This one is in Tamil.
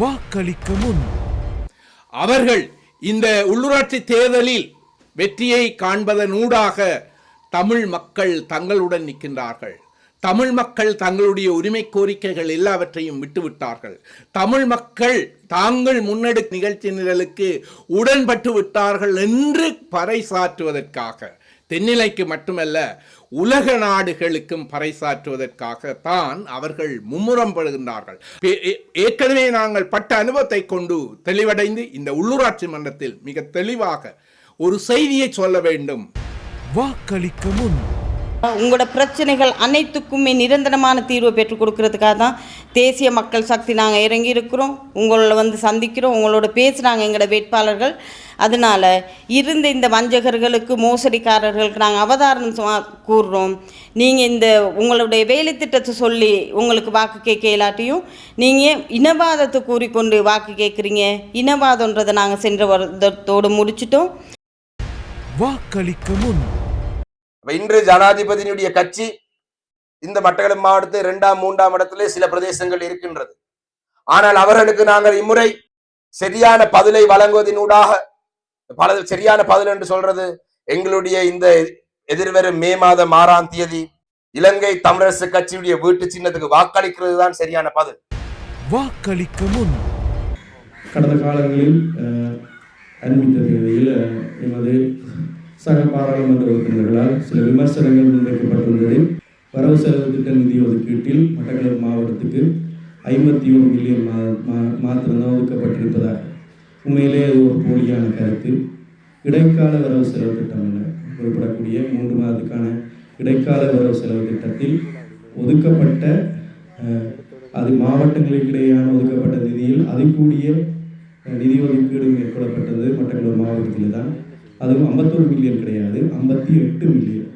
வாக்களிக்க முன் அவர்கள் இந்த உள்ளூராட்சி தேர்தலில் வெற்றியை காண்பதனூடாக தமிழ் மக்கள் தங்களுடன் நிற்கின்றார்கள். தமிழ் மக்கள் தங்களுடைய உரிமை கோரிக்கைகள் எல்லாவற்றையும் விட்டுவிட்டார்கள். தமிழ் மக்கள் தாங்கள் முன்னெடுக்கும் நிகழ்ச்சி நிரலுக்கு உடன்பட்டு விட்டார்கள் என்று பறைசாற்றுவதற்காக, தென்னிலைக்கு மட்டுமல்ல உலக நாடுகளுக்கும் பறைசாற்றுவதற்காகத்தான் அவர்கள் மும்முரம்படுகின்றார்கள். ஏற்கனவே நாங்கள் பட்ட அனுபவத்தை கொண்டு தெளிவடைந்து இந்த உள்ளூராட்சி மன்றத்தில் மிக தெளிவாக ஒரு செய்தியை சொல்ல வேண்டும். வாக்களிக்க முன் உங்களோட பிரச்சனைகள் அனைத்துக்குமே நிரந்தரமான தீர்வை பெற்றுக் கொடுக்கறதுக்காக தான் தேசிய மக்கள் சக்தி நாங்கள் இறங்கி இருக்கிறோம். உங்களை சந்திக்கிறோம், உங்களோட பேசுகிறாங்க எங்களோட வேட்பாளர்கள். அதனால் இருந்த இந்த வஞ்சகர்களுக்கு, மோசடிக்காரர்களுக்கு நாங்கள் அவதாரணம் கூறுறோம். நீங்கள் இந்த உங்களுடைய வேலை திட்டத்தை சொல்லி உங்களுக்கு வாக்கு கேட்க இல்லாட்டியும் நீங்கள் இனவாதத்தை கூறிக்கொண்டு வாக்கு கேட்குறீங்க. இனவாதன்றதை நாங்கள் சென்ற வருடத்தோடு முடிச்சிட்டோம். வாக்களிக்க முன் இன்று ஜனாதிபதியினுடைய கட்சி இந்த மட்டக்களப்பு மாவட்டத்தில் 2ஆம் 3ஆம் இடத்திலே சில பிரதேசங்கள் இருக்கின்றது. ஆனால் அவர்களுக்கு நாங்கள் இம்முறை சரியான பதிலை வழங்குவதனூடாக, சரியான பதில் என்று சொல்றது எங்களுடைய இந்த எதிர்வரும் மே மாதம் 6ஆம் தேதி இலங்கை தமிழரசு கட்சியுடைய வீட்டு சின்னத்துக்கு வாக்களிக்கிறது தான் சரியான பதில். வாக்களிக்க முன் கடந்த காலங்களில் அறிவித்த தேவையில் எமது சக பாராளுமன்ற உறுப்பினர்களால் சில விமர்சனங்கள் முன்வைக்கப்பட்டிருந்தது. வரவு செலவு திட்ட நிதி ஒதுக்கீட்டில் மட்டக்களப்பு மாவட்டத்துக்கு 51 மில்லியன் மாத்திரம்தான் ஒதுக்கப்பட்டிருப்பதாக. உண்மையிலே அது ஒரு போலியான கருத்து. இடைக்கால வரவு செலவு திட்டம் என குறிப்பிடக்கூடிய 3 மாதத்துக்கான இடைக்கால வரவு செலவு திட்டத்தில் ஒதுக்கப்பட்ட அது மாவட்டங்களுக்கிடையான ஒதுக்கப்பட்ட நிதியில் அதிகூடிய நிதி ஒதுக்கீடு மேற்கொள்ளப்பட்டது மட்டக்களப்பு மாவட்டத்தில் தான். அதுவும் 51 மில்லியன் கிடையாது, 58 மில்லியன்.